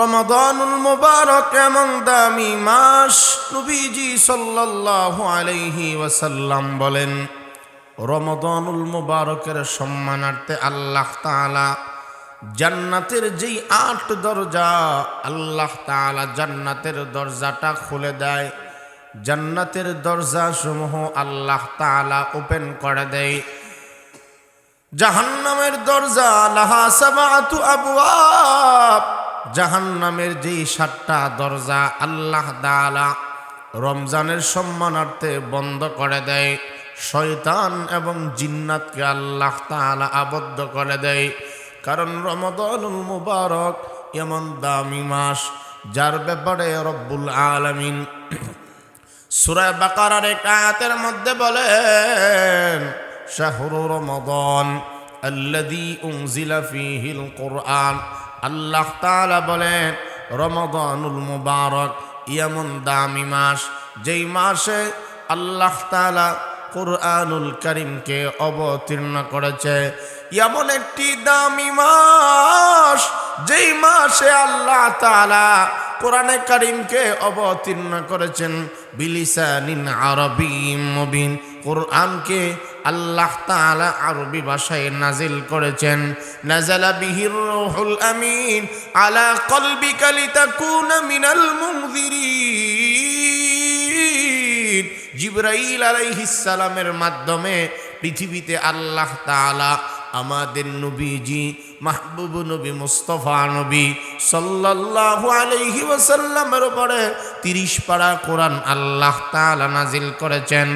রমাদানুল মুবারক এমন দামি মাস, নবীজি সাল্লাল্লাহু আলাইহি ওয়াসাল্লাম বলেন, রমাদানুল মুবারকের সম্মানার্থে আল্লাহ তাআলা জান্নাতের যেই ৮ দরজা, আল্লাহ তাআলা জান্নাতের দরজাটা খুলে দেয়। জান্নাতের দরজা সমূহ আল্লাহ তাআলা ওপেন করে দেয়। জাহান্নামের দরজা লাহা সাবআতু আবওয়াব, জাহান্নামের যেই ৭টা দরজা আল্লাহ তাআলা রমজানের সম্মানার্থে বন্ধ করে দেয়। শয়তান এবং জিন্নাতকে আল্লাহ তাআলা আবদ্ধ করে দেয়। কারণ রমাদানুল মুবারক এমন দামি মাস, যার ব্যাপারে রব্বুল আলামিন সূরা বাকারার এক আয়াতের মধ্যে বলেন, শাহরু রমাদান আল্লাযী উনজিলা ফীহিল কুরআন। আল্লাহ তাআলা বলেন, রমাদানুল মুবারক এমন দামি মাস, যেই মাসে আল্লাহ তাআলা কুরআনুল কারীমকে অবতীর্ণ করেছে। এমন একটি দামি মাস, যেই মাসে আল্লাহ তাআলা কোরআনে কারীমকে অবতীর্ণ করেছেন বিলিসানিন আরবিয়্যিম মুবিন। কোরআনকে আল্লাহ তাআলা আরবি ভাষায় নাজিল করেছেন। নাযালা বিহির রূহুল আমিন আলা কলবিকা লিতাকুনা মিনাল মুনযিরিন। জিবরাইল আলাইহিস সালামের মাধ্যমে পৃথিবীতে আল্লাহ তাআলা আমাদের নবীজি মাহবুব নবী মুস্তাফা নবী সাল্লাল্লাহু আলাইহি ওয়াসাল্লামের উপরে 30 পারা কোরআন আল্লাহ তাআলা নাজিল করেছেন।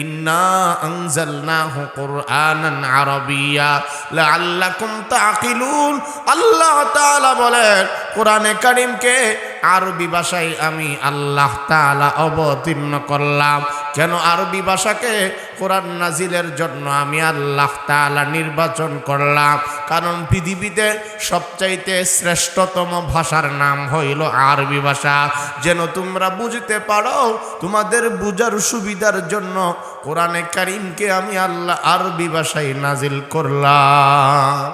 ইন্না আনজালনাহু কুরআনান আরাবিয়্যা লাআল্লাকুম তাকিলুন। আল্লাহ তাআলা বলেন, কোরআনে কারীমকে আরবি ভাষায় আমি আল্লাহ তাআলা অবতীর্ণ করলাম। কেন আরবি ভাষাকে কোরআন নাজিলের জন্য আমি আল্লাহ তাআলা নির্বাচন করলাম? কারণ পৃথিবীতে সবচাইতে শ্রেষ্ঠতম ভাষার নাম হইল আরবি ভাষা। যেন তোমরা বুঝতে পারো, তোমাদের বুঝার সুবিধার জন্য কোরআনে কারীমকে আমি আল্লাহ আরবি ভাষায় নাজিল করলাম।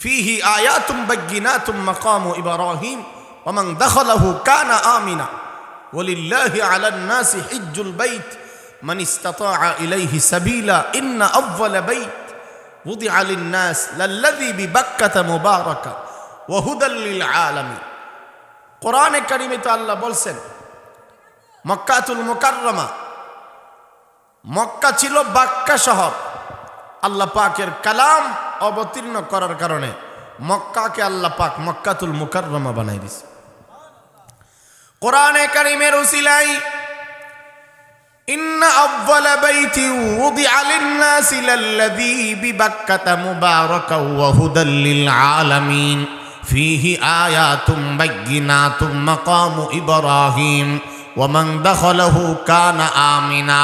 ফিহি আয়াতুম বায়্যিনাতুম মাকামু ইব্রাহিম ওয়া মান দাখালাহু কানা আমিনা ওয়ালিল্লাহি আলান নাসি হিজ্জুল বাইত মান ইসতাতাআ ইলাইহি সাবিলা ইন্না আউওয়ালা বাইত وضع للناس للذي ببكة مباركة وهدى للعالمين। কোরআনে কারীমে তো আল্লাহ বলছেন, মক্কাতুল মুকাররমা, মক্কা ছিল বাক্কা শহর। আল্লাহ পাকের কালাম অবতীর্ণ করার কারণে মক্কাকে আল্লাহ পাক মক্কাতুল মুকাররমা বানাই দিয়েছে। কোরআনে কারীমের উসিলায় ইন্না আউওয়ালা বাইতি উদিআ লিন-নাসি লাল্লাযী বিবাক্কাতা মুবারাকাও ওয়া হুদাল লিল আলামিন ফীহি আয়াতুম বায়্যিনাতুম মাকামু ইব্রাহিম ওয়া মান দাখালাহু কানা আমিনা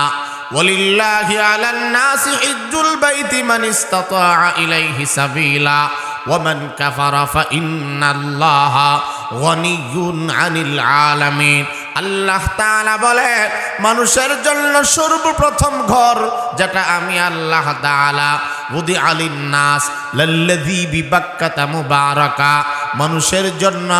ওয়ালিল্লাহি আলান নাসি হিজ্জুল বাইতি মান ইসতাতাআ ইলাইহি সাবিলা ওয়া মান কাফারা ফা ইন্নাল্লাহা গনিয়্যুন আনিল আলামিন। আল্লাহ তাআলা বলে, মানুষের জন্য সর্বপ্রথম ঘর যেটা আমি আল্লাহ তাআলা উদিআ লিন-নাস লাল্লাযী বিবাক্কাতা মুবারাকা, মানুষের জন্য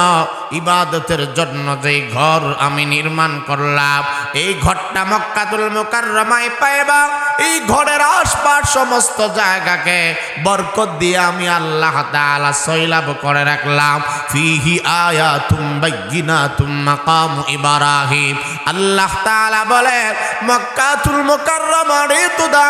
ইবাদতের জন্য যেই ঘর আমি নির্মাণ করলাম, এই ঘরটা মক্কাতুল মুকাররমায় পাইবা। এই ঘরের আশপাশ সমস্ত জায়গাকে বরকত দিয়ে আমি আল্লাহ তাআলা সয়লাব করে রাখলাম। ফিহি আয়াতুম বায়্যিনাতুম মাকামু ইব্রাহিম। আল্লাহ তাআলা বলে, মক্কাতুল মুকাররমার এতদা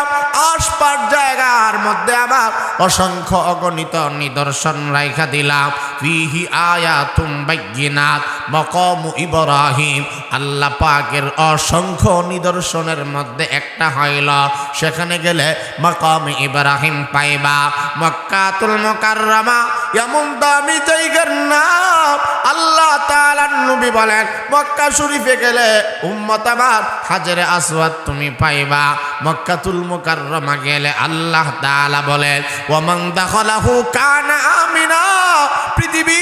আশপাশ জায়গার মধ্যে আমার অসংখ্য অগণিত নিদর্শন রাইখা দিলাম। ফিহি আয়াতুম বায়্যিনাত মাকামু ইব্রাহিম। আল্লাহ পাকের অসংখ্য নিদর্শনের মধ্যে একটা হইল, সেখানে গেলে মাকামে ইব্রাহিম পাইবা। মক্কাতুল মুকাররমা এমন দামি জায়গার নাম, আল্লাহ তাআলার নবী বলেন মক্কা শরীফে গেলে উম্মত আমার হাজরে আসওয়াদ তুমি পাইবা। মক্কাতুল মুকাররমা গেলে আল্লাহ তাআলা বলেন ওয়া মান দাখালাহু কানা আমিনা। পৃথিবী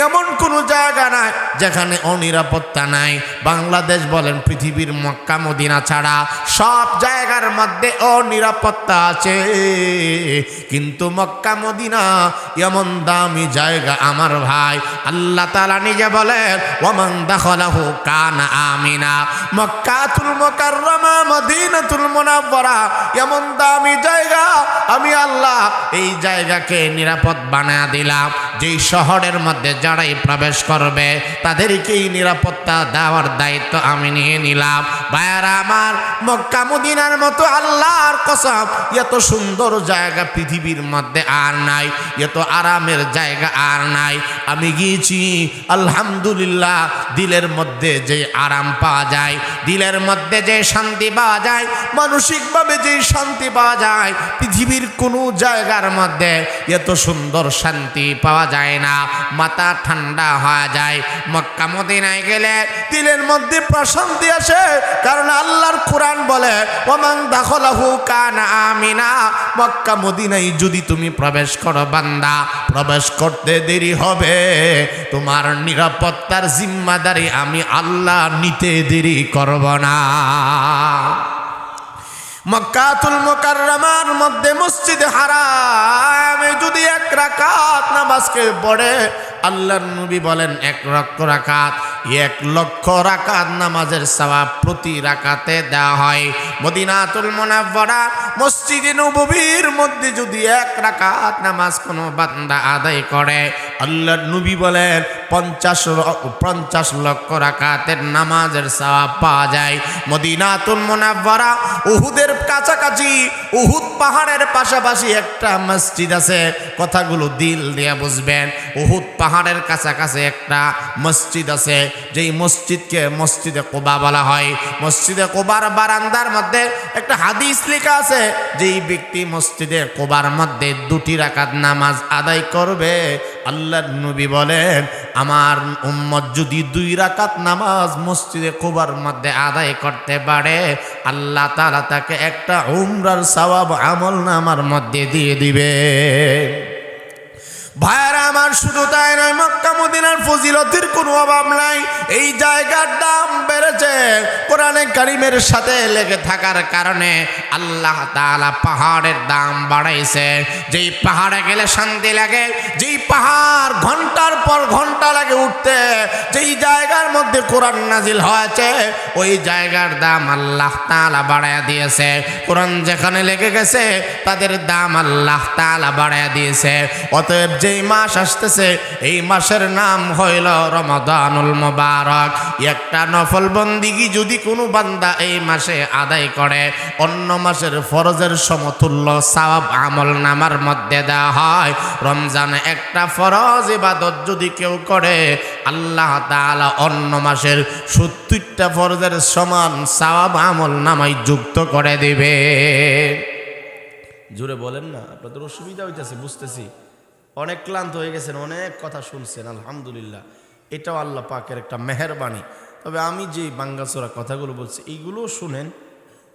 এমন কোনো জায়গা নাই যেখানে অনিরাপত্তা নাই। বাংলাদেশ বলেন পৃথিবীর মক্কা মদিনা ছাড়া সব জায়গার মধ্যে অনিরাপত্তা আছে, কিন্তু মক্কা মদিনা এমন দামি জায়গা আমার ভাই। আল্লাহ তাআলা নিজে বলেন ওয়া মান দাখালাহু কানা আমিনা। মক্কাতুল মুকাররমা মদিনাতুল মুনাওয়ারা এমন দামি জায়গা, আমি আল্লাহ এই জায়গাকে নিরাপদ বানায়া দিলাম। যেই শহরের মধ্যে যারাই প্রবেশ করবে তাদেরকেই নিরাপত্তা দেওয়ার দায়িত্ব আমি নিয়ে নিলাম। ভাইয়ারা আমার, মক্কা মদিনার মতো আল্লাহর কসম এত সুন্দর জায়গা পৃথিবীর মধ্যে আর নাই, এত আরামের জায়গা আর নাই। আমি গিয়েছি আলহামদুলিল্লাহ, দিলের মধ্যে যে আরাম পাওয়া যায়, দিলের মধ্যে যে শান্তি পাওয়া যায়, মানসিকভাবে যে শান্তি পাওয়া যায়, পৃথিবীর কোনো জায়গার মধ্যে এত সুন্দর শান্তি পাওয়া যায় না। মাথা ঠান্ডা হয়ে যায়। মক্কা মদিনায় গেলে দিলের মধ্যে প্রশান্তি আসে, কারণ আল্লাহর কোরআন বলে ওয়া মান দাখালাহু কানা আমিনা। মক্কা মদিনায় যদি তুমি প্রবেশ করো বান্দা, প্রবেশ করতে দেরি হবে, তোমার নিরাপত্তার জিম্মাদারি আমি আল্লাহ নিতে দেরি করব না। মক্কাতুল মুকাররমার মধ্যে মসজিদে হারামে যদি 1 রাকাত নামাজকে পড়ে, আল্লাহর নবী বলেন 1 লক্ষ রাকাত, 1 লক্ষ রাকাত নামাজের সওয়াব প্রতি রাকাতে দেওয়া হয়। মদিনাতুল মুনাওয়ারা মসজিদে নববীর মধ্যে যদি 1 রাকাত নামাজ কোনো বান্দা আদায় করে, আল্লাহর নবী বলেন 50 লক্ষ রাকাতের নামাজের সওয়াব পাওয়া যায়। মদিনাতুল মুনাওয়ারা উহুদের কাছাকাছি, উহুদ পাহাড়ের পাশাপাশি একটা মসজিদ আছে। কথাগুলো দিল দিয়ে বুঝবেন। উহুদ পাহাড়ের কাছাকাছি একটা মসজিদ আছে, যেই মসজিদকে মসজিদে কুবা বলা হয়। মসজিদে কুবার বারান্দার মধ্যে একটা হাদিস লেখা আছে, যেই ব্যক্তি মসজিদে কুবার মধ্যে 2 রাকাত নামাজ আদায় করবে, আল্লাহর নবী বলেন আমার উম্মত যদি 2 রাকাত নামাজ মসজিদে কুবার মধ্যে আদায় করতে পারে, আল্লাহ তাআলা তাকে একটা উমরার সওয়াব আমলনামার মধ্যে দিয়ে দিবে। ভাইরা আমার, শুধু তাই নয়, মক্কা মদিনার ফজিলতের কোনো অভাব নাই। এই জায়গার দাম বেড়েছে কোরআনে কারিমের সাথে লেগে থাকার কারণে আল্লাহ তাআলা পাহাড়ের দাম বাড়াইছে। যেই পাহাড়ে গেলে শান্তি লাগে, যেই পাহাড় ঘন্টার পর ঘন্টা লাগে উঠতে, যেই জায়গার মধ্যে কোরআন নাজিল হয়েছে, ওই জায়গার দাম আল্লাহ তাআলা বাড়ায়া দিয়েছে। কোরআন যেখানে লেগে গেছে তাদের দাম আল্লাহ তাআলা বাড়ায়া দিয়েছে। অতএব যেই মাস আসতেছে, এই মাসের নাম হইল রমাদানুল মুবারক। একটা নফল বন্দিগি যদি কোনো বান্দা এই মাসে আদায় করে, অন্য মাসের ফরজের সমতুল্য সওয়াব আমল নামার মধ্যে দেওয়া হয়। রমজানে একটা ফরজ ইবাদত যদি কেউ করে, আল্লাহ তাআলা অন্য মাসের 70টা ফরজের সমান সওয়াব আমল নামায় যুক্ত করে দিবে। জোরে বলেন না, আপনাদের অসুবিধা হইতেছে বুঝতেছি। অনেক ক্লান্ত হয়ে গেছেন, অনেক কথা শুনছেন, আলহামদুলিল্লাহ, এটাও আল্লাহ পাকের একটা মেহেরবানি। তবে আমি যে বাঙ্গাচোরা কথাগুলো বলছি এইগুলো শুনেন,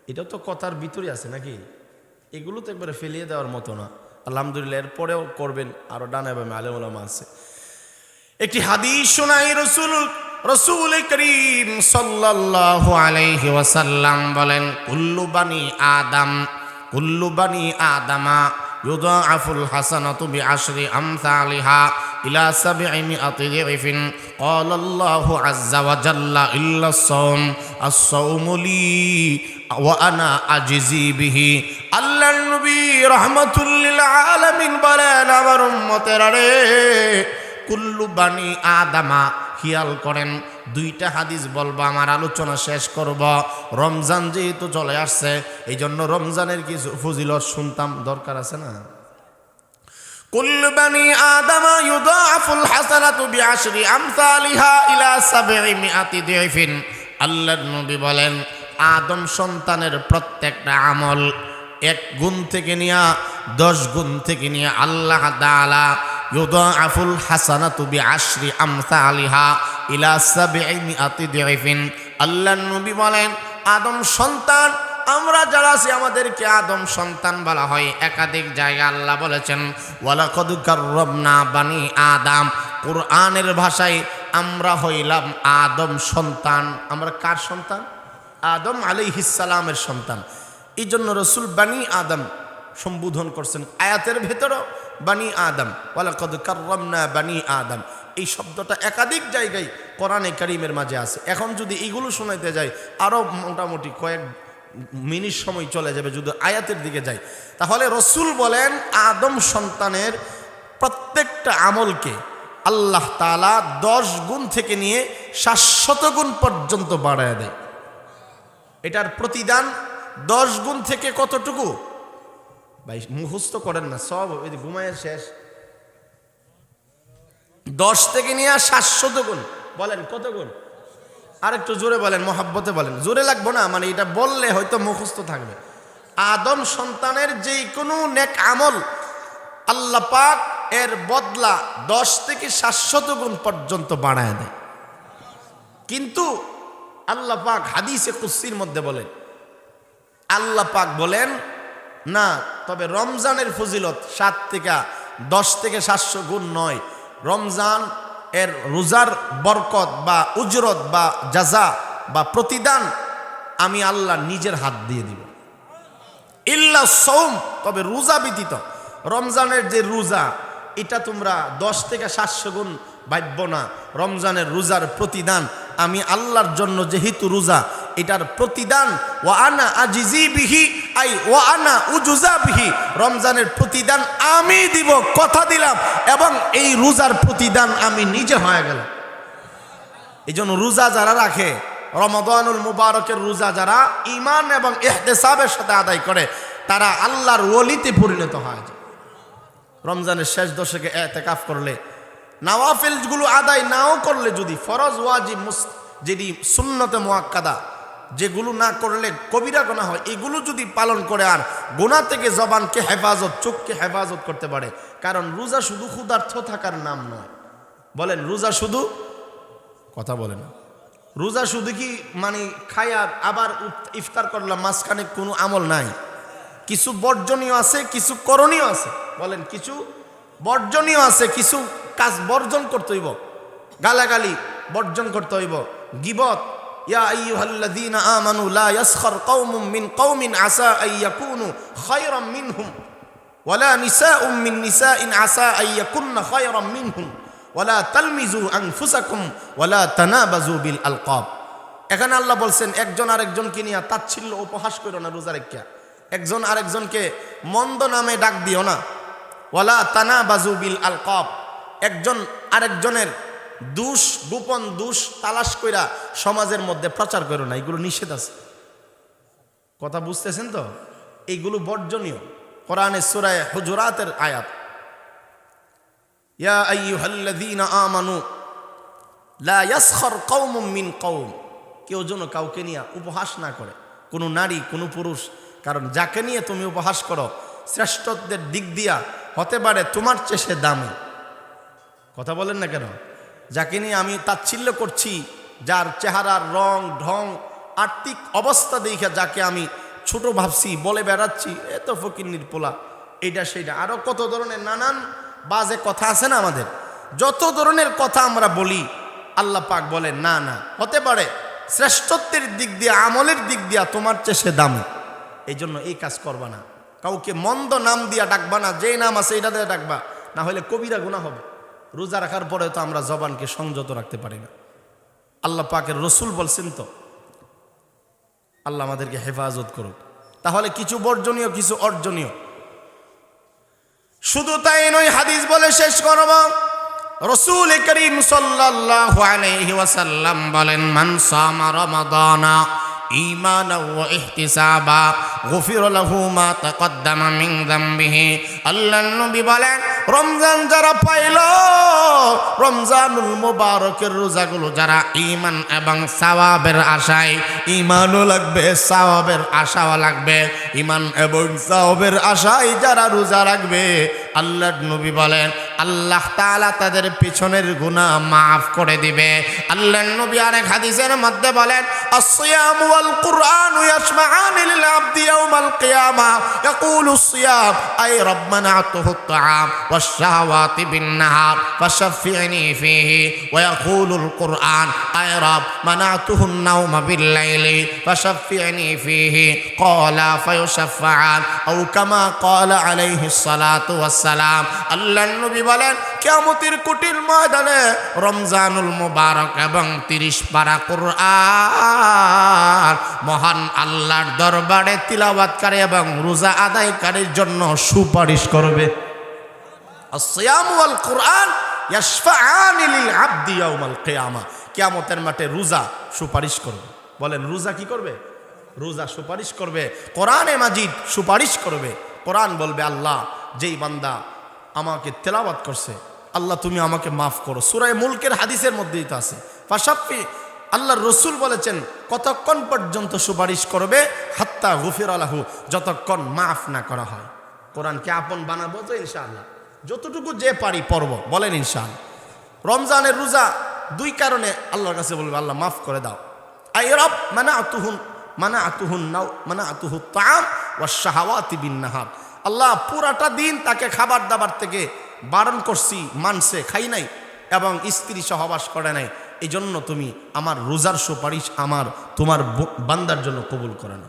এটাও তো কথার ভিতরে আছে নাকি? এগুলো তো একবারে ফেলিয়ে দেওয়ার মতো না। আলহামদুলিল্লাহ, এরপরেও করবেন, আরও ডানে বামে আলেম ওলামা আছে। একটি হাদিস শোনাই, রসূল করিম সাল্লাল্লাহু আলাইহি ওয়াসাল্লাম বলেন কুল্লু বানি আদামা ইউদাআফুল হাসানাতু বিআশরি আমসালিহা ইলা 700 দিফিন। ক্বালা আল্লাহু আযজা ওয়া জাল্লা ইল্লা আস-সাওম, আস-সাওমু লি ওয়া আনা আজজি বিহি। আল্লাহর নবী রাহমাতুল লিল আলামিন বলেন, আমার উম্মতেরা রে, কুল্লু বানি আদামা, খেয়াল করেন, 2টা হাদিস বলবো, আমার আলোচনা শেষ করব। রমজান যেহেতু চলে আসছে, এই জন্য রমজানের কিছু ফজিলত শুনতাম, দরকার আছে না? কুল্লু বানি আদামা ইউদাআফুল হাসানাতু বিআশরি আমসালিহা ইলা 700 দিফিন। আল্লাহর নবী বলেন, আদম সন্তানের প্রত্যেকটা আমল 1 গুণ থেকে নিয়ে 10 গুণ থেকে নিয়ে আল্লাহ তাআলা ইউদাআফুল হাসানাতু বিআশরি আমসালিহা ইলা সাবঈমিআতি দিফিন। আল্লাহর নবী বলেন, আদম সন্তান আমরা যারা আছি আমাদেরকে আদম সন্তান বলা হয়। একাধিক জায়গায় আল্লাহ বলেছেন ওয়ালাকাদ কাররামনা বানি আদম। কোরআনের ভাষায় আমরা হইলাম আদম সন্তান। আমরা কার সন্তান? আদম আলাইহিস সালামের সন্তান। এই জন্য রসুল বানি আদম সম্বোধন করছেন। আয়াতের ভেতরও বানি আদম, ওয়ালাকাদ কাররামনা বানি আদম, এই শব্দটা একাধিক জায়গায় কোরআনে কারীমের মাঝে আছে। এখন যদি এইগুলো শোনাইতে যাই আরও মোটামুটি কয়েক মিনিট সময় চলে যাবে যদি আয়াতের দিকে যাই। তাহলে রসুল বলেন আদম সন্তানের প্রত্যেকটা আমলকে আল্লাহ তাআলা 10 গুণ থেকে নিয়ে 700 গুণ পর্যন্ত বাড়ায় দেয়। এটার প্রতিদান 10 গুণ থেকে কতটুকু ভাই মুখস্থ করেন না, সব ওই ঘুমায় শেষ। 10 থেকে নিয়ে 700 গুণ। বলেন কত গুণ? আরেকটু জোরে বলেন, মহাব্বতে বলেন, জোরে লাগবো না, মানে এটা বললে হয়তো মুখস্থ থাকবে। আদম সন্তানের যে কোনো নেক আমল আল্লাহ পাক এর বদলা 10 থেকে 700 গুণ পর্যন্ত বাড়ায় দেয়। কিন্তু আল্লাহ পাক হাদিসে কুদসির মধ্যে বলেন, আল্লাহ পাক বলেন না, তবে রমজানের ফজিলত 7 থেকে 10 থেকে 700 গুণ নয়। রমজান এর রোজার বরকত বা উজরত বা জাযা বা প্রতিদান আমি আল্লাহ নিজের হাত দিয়ে দিব। ইল্লা সওম, তবে রোজা ব্যতীত। রমজানের যে রোজা এটা তোমরা 10 থেকে 700 গুণ ভাবব না। রমজানের রোজার প্রতিদান আমি আল্লাহর জন্য যেহেতু রোজা, এটার প্রতিদান ওয়া আনা আজিজি বিহি, আই ওয়া আনা উজুজা বিহি, রমজানের প্রতিদান আমি দিব, কথা দিলাম, এবং এই রোজার প্রতিদান আমি নিজে হয়ে গেলাম। এই জন্য রোজা যারা রাখে, রমাদানুল মুবারকের রোজা যারা ঈমান এবং ইহতিসাবের সাথে আদায় করে, তারা আল্লাহর ওলিতে পরিণত হয়। রমজানের শেষ দশকে ইতিকাফ করলে, নওয়াফিলগুলো আদায় নাও করলে, যদি ফরজ ওয়াজিব যেটি সুন্নতে মুআক্কাদা যেগুলো না করলে কবিরা গুনাহ হয়, এগুলো যদি পালন করে আর গুনাহ থেকে জবানকে হেফাজত, চোখকে হেফাজত করতে পারে। কারণ রোজা শুধু ক্ষুধার্ত থাকার নাম নয়। বলেন রোজা শুধু, কথা বলেন, রোজা শুধু কি মানে খায়া আবার ইফতার করলাম, মাঝখানে কোনো আমল নাই। কিছু বর্জনীয় আছে, কিছু করণীয় আছে। বলেন কিছু বর্জনীয় আছে, কিছু কাজ বর্জন করতে হইব। গালাগালি বর্জন করতে হইব। গীবত, ইয়া আইয়ুহাল্লাযীনা আমানু লা ইয়াসখার কওমুম মিন কওমিন আসা আইয়াকুনু খায়রাম মিনহুম ওয়ালা নিসাউম মিন নিসাইন আসা আইয়াকুননা খায়রাম মিনহুম ওয়ালা তালমিজু আনফুসাকুম ওয়ালা তানাবাজু বিল আলকাব। এখানে আল্লাহ বলছেন একজন আরেকজনকে নিয়ে তাচ্ছিল্য উপহাস করো না রোজা রেখা। একজন আরেকজনকে মন্দ নামে ডাক দিও না। ওয়ালা তানাবাজু বিল আলকাব, একজন আরেকজনের দোষ, গোপন দোষ তালাশ কইরা সমাজের মধ্যে প্রচার করো না। এগুলো নিষেধ আছে। কথা বুঝতেছেন তো? এইগুলো বর্জনীয়। কোরআনের সূরা হুজুরাতের আয়াত, ইয়া আইয়ুহাল্লাযীনা আমানু লা ইয়াসখার কওমুম মিন কওম, কেউ যেন কাউকে নিয়ে উপহাস না করে, কোনো নারী কোনো পুরুষ। কারণ যাকে নিয়ে তুমি উপহাস করো শ্রেষ্ঠত্বের দিক দিয়া হতে পারে তোমার চেয়ে সে দামি। কথা বলেন না কেন? যাকে নিয়ে আমি তাচ্ছিল্য করছি, যার চেহারার রং ঢং আর্থিক অবস্থা দেখে যাকে আমি ছোট ভাবছি, বলে বেড়াচ্ছি এত ফকিন্নির পোলা, এইটা সেইটা, আরো কত ধরনের নানান বাজে কথা আছে না আমাদের। যত ধরনের কথা আমরা বলি, আল্লাহ পাক বলেন না না, হতে পারে শ্রেষ্ঠত্বের দিক দিয়ে আমলের দিক দিয়া তোমার চেয়ে সে দামি। এই জন্য এই কাজ করবা না। কাউকে মন্দ নাম দিয়া ডাকবা না, যেই নাম আছে এটা দিয়ে ডাকবা, না হলে কবিরা গুনাহ হবে। রোজা রাখার পরে তো আমরা জবানকে সংযত রাখতে পারি না। আল্লাহ পাকের রসুল বলছেন তো, আল্লাহ আমাদেরকে হেফাজত করুক। তাহলে কিছু বর্জনীয়, কিছু অর্জনীয়। শুধু তাই নয়, হাদিস বলে শেষ করব। রাসূল করিম সাল্লাল্লাহু আলাইহি ওয়াসাল্লাম বলেন, মান সামা রমাদানা ঈমানাও ওয়া ইহতিসাবা গুফির লাহু মা তাকদ্দামা মিন যামবিহি। আল্লাহর নবী বলেন, রমজান যারা পাইল, রমজানুল মুবারকের রোজাগুলো যারা ঈমান এবং সওয়াবের আশায়, ঈমানও লাগবে, সওয়াবের আশাও লাগবে, ঈমান এবং সওয়াবের আশায় যারা রোজা রাখবে, আল্লাহর নবী বলেন আল্লাহ তাআলা তাদের পিছনের গুনাহ মাফ করে দিবে। আল্লাহর নবী আরেক হাদিসের মধ্যে বলেন আস-সিয়াম ওয়াল কুরআন ইয়াশমাআনি লিল আবদি ইয়াওমাল কিয়ামাহ ইয়াকুলু আস-সিয়াম আই রাব্বানা আতুহু আত-তাআম ওয়াশ-শাহাওয়াতি বিন-নাহার ফাশাফি'নি ফীহি ওয়া ইয়াকুলু আল-কুরআন আই রাব মানাতুহু আন-নাওমা বিল-লাইলি ফাশাফি'নি ফীহি ক্বালা ফায়ুশাফাআন আও কামা ক্বালা আলাইহিস সালাতু ওয়াস সালাম। আল্লাহর নবী বলেন কিয়ামতের কঠিন ময়দানে রমজানুল মুবারক এবং 30 পারা কুরআন মহান আল্লাহর দরবারে তিলাওয়াতকারী এবং রোজা আদায়কারীর জন্য সুপারিশ করবে। আস-সিয়াম ওয়াল কুরআন ইয়াশফাআনি লিল আবদি ইয়াওমাল কিয়ামা। কিয়ামতের মাঠে রোজা সুপারিশ করবে। বলেন রোজা কি করবে? রোজা সুপারিশ করবে। কোরআনে মাজিদ সুপারিশ করবে। কোরআন বলবে আল্লাহ যেই বান্দা আমাকে তেলাওয়াত করছে, আল্লাহ তুমি আমাকে মাফ করো। সূরা মুলকের হাদিসের মধ্যেই তো আছে ফাশাফি। আল্লাহর রসুল বলেছেন কতক্ষণ পর্যন্ত সুপারিশ করবে? হাত্তা গুফিরা লাহু, যতক্ষণ মাফ না করা হয়। কোরআনকে আপন বানাবো তো ইনশাআল্লাহ, যতটুকু যে পারি পড়ব। বলেন ইনশাআল্লাহ। রমজানের রোজা দুই কারণে আল্লাহর কাছে বলবে আল্লাহ মাফ করে দাও। আই রব মানাতুহু তাআম ওয়াশ-শাহাওয়াতি বিন-নাহার। আল্লাহ পুরাটা দিন তাকে খাবার দাবার থেকে বারণ করছি, মানছে, খাই নাই এবং স্ত্রী সহবাস করে নাই। এই জন্য তুমি আমার রোজার সুপারিশ তোমার বান্দার জন্য কবুল করে না।